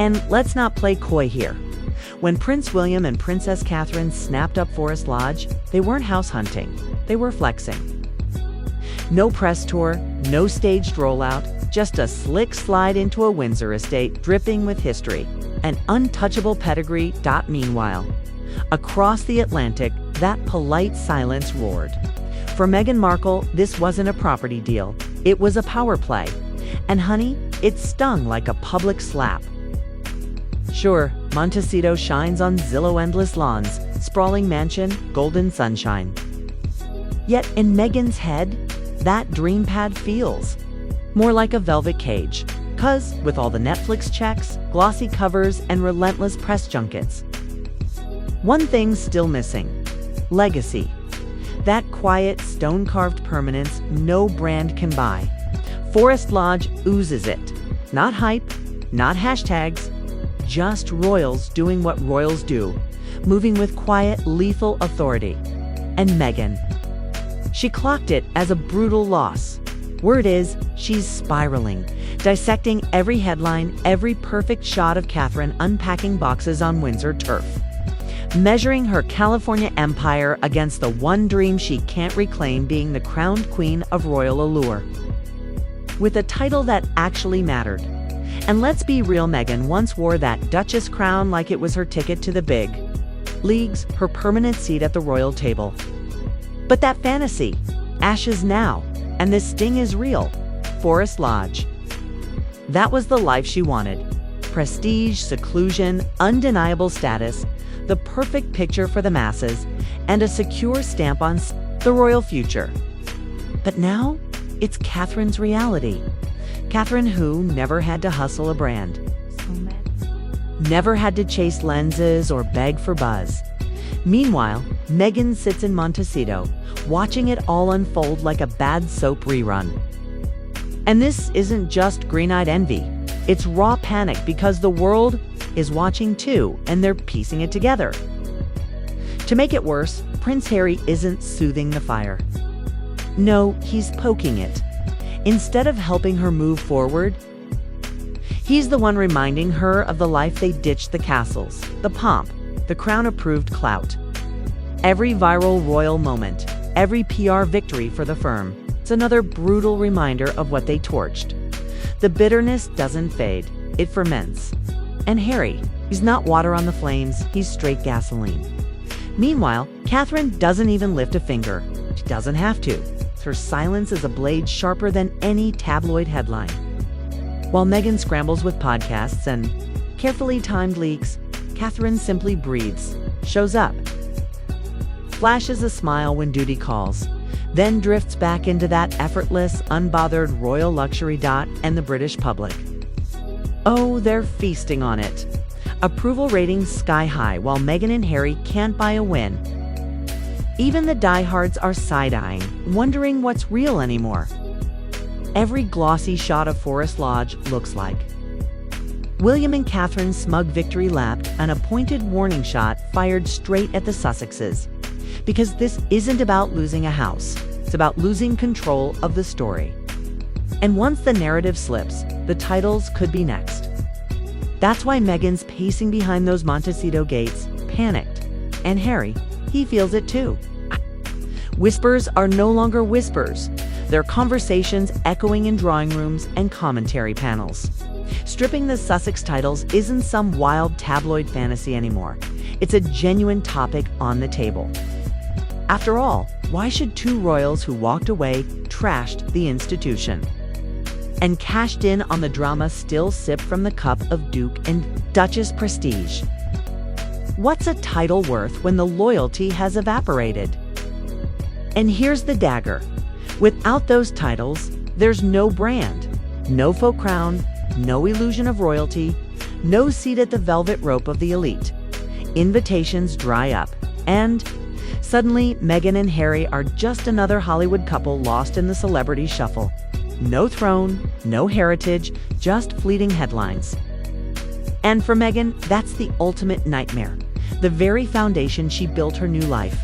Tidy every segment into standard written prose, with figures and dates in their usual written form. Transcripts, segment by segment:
And let's not play coy here. When Prince William and Princess Catherine snapped up Forest Lodge, they weren't house hunting, they were flexing. No press tour, no staged rollout, just a slick slide into a Windsor estate dripping with history, an untouchable pedigree. Meanwhile, across the Atlantic, that polite silence roared. For Meghan Markle, this wasn't a property deal, it was a power play. And honey, it stung like a public slap. Sure, Montecito shines on Zillow endless lawns, sprawling mansion, golden sunshine. Yet in Meghan's head, that dream pad feels more like a velvet cage. 'Cause with all the Netflix checks, glossy covers, and relentless press junkets, one thing's still missing: legacy. That quiet, stone-carved permanence no brand can buy. Forest Lodge oozes it. Not hype, not hashtags, just royals doing what royals do, moving with quiet, lethal authority. And Meghan, she clocked it as a brutal loss. Word is, she's spiraling, dissecting every headline, every perfect shot of Catherine unpacking boxes on Windsor turf, measuring her California empire against the one dream she can't reclaim, being the crowned queen of royal allure, with a title that actually mattered. And let's be real, Meghan once wore that Duchess crown like it was her ticket to the big leagues, her permanent seat at the royal table. But that fantasy, ashes now, and this sting is real. Forest Lodge. That was the life she wanted. Prestige, seclusion, undeniable status, the perfect picture for the masses, and a secure stamp on the royal future. But now, it's Catherine's reality. Catherine, who never had to hustle a brand, never had to chase lenses or beg for buzz. Meanwhile, Meghan sits in Montecito, watching it all unfold like a bad soap rerun. And this isn't just green-eyed envy. It's raw panic, because the world is watching too, and they're piecing it together. To make it worse, Prince Harry isn't soothing the fire. No, he's poking it. Instead of helping her move forward, he's the one reminding her of the life they ditched: the castles, the pomp, the crown-approved clout. Every viral royal moment, every PR victory for the firm, it's another brutal reminder of what they torched. The bitterness doesn't fade, it ferments. And Harry, he's not water on the flames, he's straight gasoline. Meanwhile, Catherine doesn't even lift a finger. She doesn't have to. Her silence is a blade sharper than any tabloid headline. While Meghan scrambles with podcasts and carefully timed leaks, Catherine simply breathes, shows up, flashes a smile when duty calls, then drifts back into that effortless, unbothered royal luxury. And the British public, oh, they're feasting on it. Approval ratings sky high, while Meghan and Harry can't buy a win. Even the diehards are side-eyeing, wondering what's real anymore. Every glossy shot of Forest Lodge looks like William and Catherine's smug victory lap, an appointed warning shot fired straight at the Sussexes. Because this isn't about losing a house, it's about losing control of the story. And once the narrative slips, the titles could be next. That's why Meghan's pacing behind those Montecito gates, panicked. And Harry, he feels it too. Whispers are no longer whispers. They're conversations echoing in drawing rooms and commentary panels. Stripping the Sussex titles isn't some wild tabloid fantasy anymore. It's a genuine topic on the table. After all, why should two royals who walked away, trashed the institution, and cashed in on the drama still sip from the cup of Duke and Duchess prestige? What's a title worth when the loyalty has evaporated? And here's the dagger. Without those titles, there's no brand, no faux crown, no illusion of royalty, no seat at the velvet rope of the elite. Invitations dry up, and suddenly Meghan and Harry are just another Hollywood couple lost in the celebrity shuffle. No throne, no heritage, just fleeting headlines. And for Meghan, that's the ultimate nightmare. The very foundation she built her new life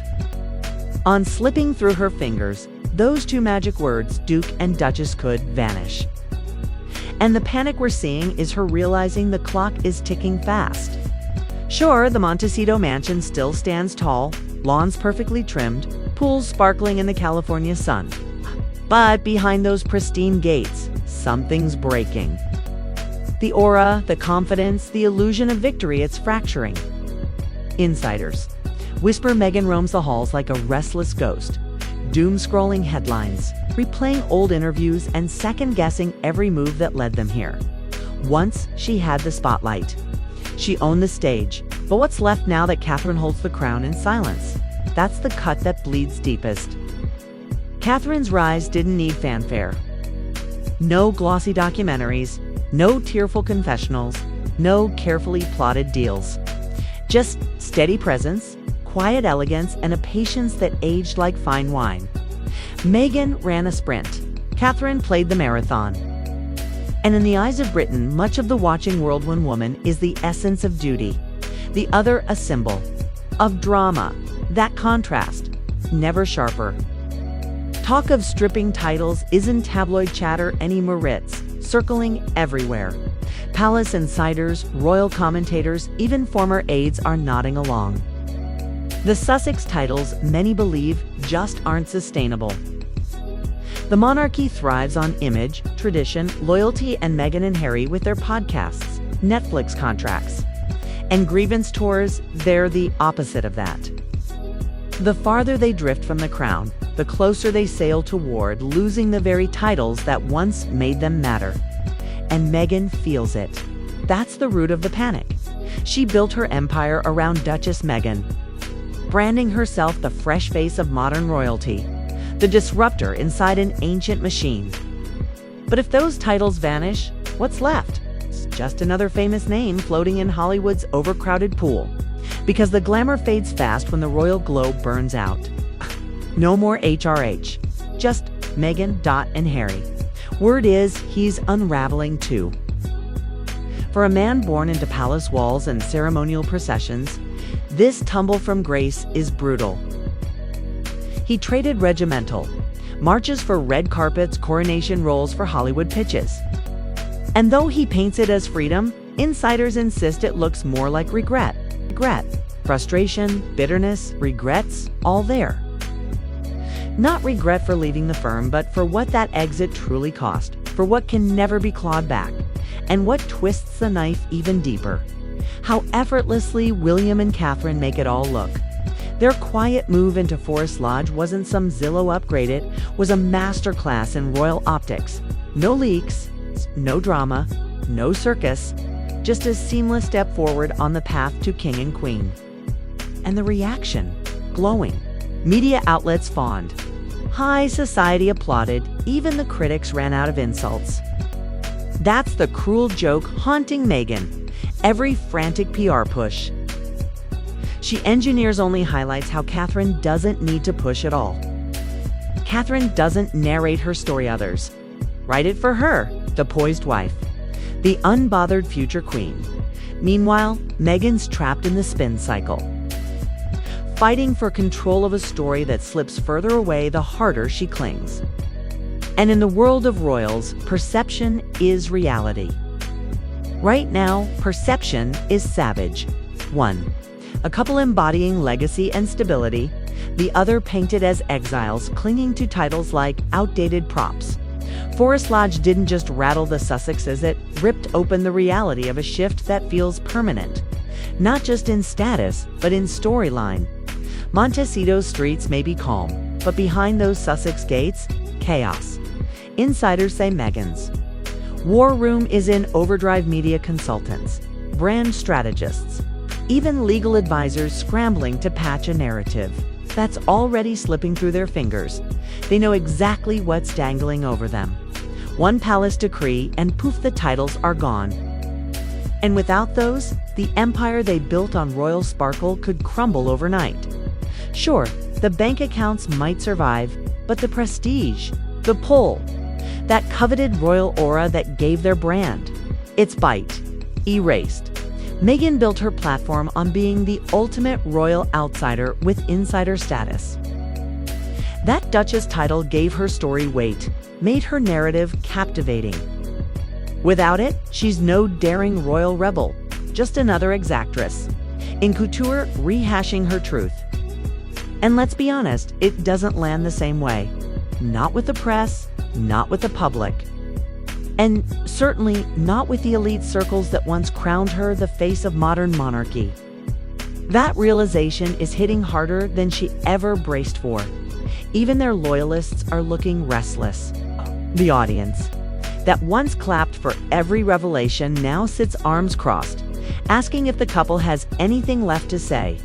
on. Slipping through her fingers, those two magic words, Duke and Duchess, could vanish. And the panic we're seeing is her realizing the clock is ticking fast. Sure, the Montecito mansion still stands tall, lawns perfectly trimmed, pools sparkling in the California sun. But behind those pristine gates, something's breaking. The aura, the confidence, the illusion of victory, it's fracturing. Insiders whisper Meghan roams the halls like a restless ghost, doom-scrolling headlines, replaying old interviews and second-guessing every move that led them here. Once, she had the spotlight. She owned the stage, but what's left now that Catherine holds the crown in silence? That's the cut that bleeds deepest. Catherine's rise didn't need fanfare. No glossy documentaries, no tearful confessionals, no carefully plotted deals. Just steady presence, quiet elegance, and a patience that aged like fine wine. Meghan ran a sprint. Catherine played the marathon. And in the eyes of Britain, much of the watching world when woman is the essence of duty. The other a symbol of drama. That contrast, never sharper. Talk of stripping titles isn't tabloid chatter anymore. It's circling everywhere. Palace insiders, royal commentators, even former aides are nodding along. The Sussex titles, many believe, just aren't sustainable. The monarchy thrives on image, tradition, loyalty, and Meghan and Harry with their podcasts, Netflix contracts, and grievance tours, they're the opposite of that. The farther they drift from the crown, the closer they sail toward losing the very titles that once made them matter. And Meghan feels it. That's the root of the panic. She built her empire around Duchess Meghan, branding herself the fresh face of modern royalty, the disruptor inside an ancient machine. But if those titles vanish, what's left? It's just another famous name floating in Hollywood's overcrowded pool. Because the glamour fades fast when the royal globe burns out. No more HRH, just Meghan, Dot, and Harry. Word is he's unraveling too. For a man born into palace walls and ceremonial processions, this tumble from grace is brutal. He traded regimental, marches for red carpets, coronation rolls for Hollywood pitches. And though he paints it as freedom, insiders insist it looks more like regret. Frustration, bitterness, regrets, all there. Not regret for leaving the firm, but for what that exit truly cost, for what can never be clawed back, and what twists the knife even deeper. How effortlessly William and Catherine make it all look. Their quiet move into Forest Lodge wasn't some Zillow upgrade, it was a masterclass in royal optics. No leaks, no drama, no circus, just a seamless step forward on the path to king and queen. And the reaction, glowing. Media outlets fawned. High society applauded, even the critics ran out of insults. That's the cruel joke haunting Meghan. Every frantic PR push. She engineers only highlights how Catherine doesn't need to push at all. Catherine doesn't narrate her story, others write it for her, the poised wife, the unbothered future queen. Meanwhile, Meghan's trapped in the spin cycle, fighting for control of a story that slips further away the harder she clings. And in the world of royals, perception is reality. Right now, perception is savage. One, a couple embodying legacy and stability, the other painted as exiles clinging to titles like outdated props. Forest Lodge didn't just rattle the Sussexes, it ripped open the reality of a shift that feels permanent. Not just in status, but in storyline. Montecito's streets may be calm, but behind those Sussex gates, chaos. Insiders say Meghan's war room is in overdrive. Media consultants, brand strategists, even legal advisors scrambling to patch a narrative that's already slipping through their fingers. They know exactly what's dangling over them. One palace decree and poof, the titles are gone. And without those, the empire they built on royal sparkle could crumble overnight. Sure, the bank accounts might survive, but the prestige, the pull, that coveted royal aura that gave their brand, its bite, erased. Meghan built her platform on being the ultimate royal outsider with insider status. That Duchess title gave her story weight, made her narrative captivating. Without it, she's no daring royal rebel, just another exactress, in couture rehashing her truth. And let's be honest, it doesn't land the same way. Not with the press, not with the public. And certainly not with the elite circles that once crowned her the face of modern monarchy. That realization is hitting harder than she ever braced for. Even their loyalists are looking restless. The audience, that once clapped for every revelation, now sits arms crossed, asking if the couple has anything left to say.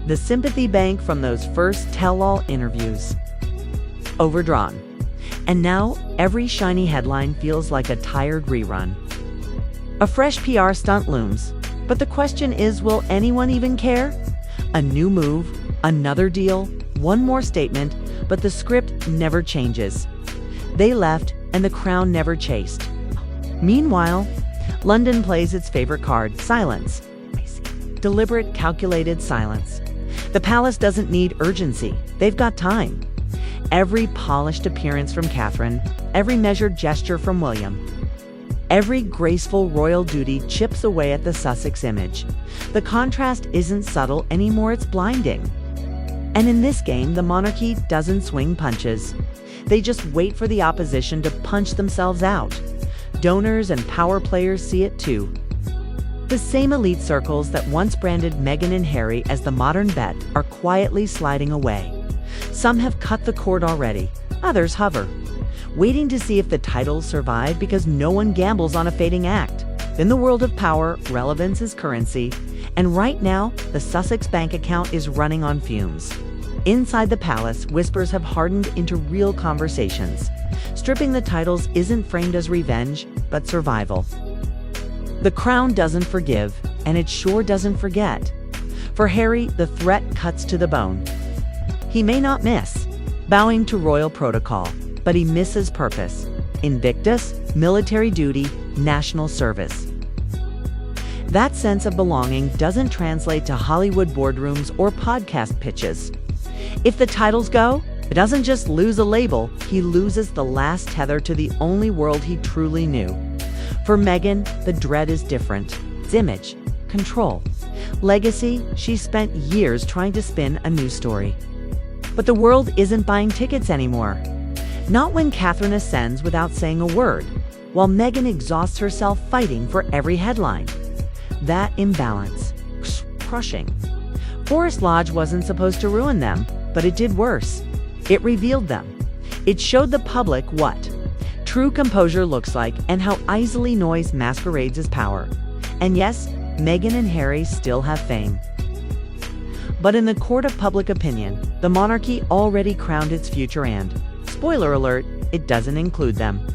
The sympathy bank from those first tell-all interviews. Overdrawn. And now, every shiny headline feels like a tired rerun. A fresh PR stunt looms, but the question is, will anyone even care? A new move, another deal, one more statement, but the script never changes. They left, and the crown never chased. Meanwhile, London plays its favorite card, silence. Deliberate, calculated silence. The palace doesn't need urgency. They've got time. Every polished appearance from Catherine, every measured gesture from William, every graceful royal duty chips away at the Sussex image. The contrast isn't subtle anymore, it's blinding. And in this game, the monarchy doesn't swing punches. They just wait for the opposition to punch themselves out. Donors and power players see it too. The same elite circles that once branded Meghan and Harry as the modern bet are quietly sliding away. Some have cut the cord already, others hover, waiting to see if the titles survive because no one gambles on a fading act. In the world of power, relevance is currency, and right now, the Sussex bank account is running on fumes. Inside the palace, whispers have hardened into real conversations. Stripping the titles isn't framed as revenge, but survival. The crown doesn't forgive, and it sure doesn't forget. For Harry, the threat cuts to the bone. He may not miss, bowing to royal protocol, but he misses purpose. Invictus, military duty, national service. That sense of belonging doesn't translate to Hollywood boardrooms or podcast pitches. If the titles go, it doesn't just lose a label, he loses the last tether to the only world he truly knew. For Meghan, the dread is different. It's image, control, legacy. She spent years trying to spin a news story. But the world isn't buying tickets anymore. Not when Catherine ascends without saying a word, while Meghan exhausts herself fighting for every headline. That imbalance, crushing. Forest Lodge wasn't supposed to ruin them, but it did worse. It revealed them. It showed the public what true composure looks like and how easily noise masquerades as power. And yes, Meghan and Harry still have fame. But in the court of public opinion, the monarchy already crowned its future and, spoiler alert, it doesn't include them.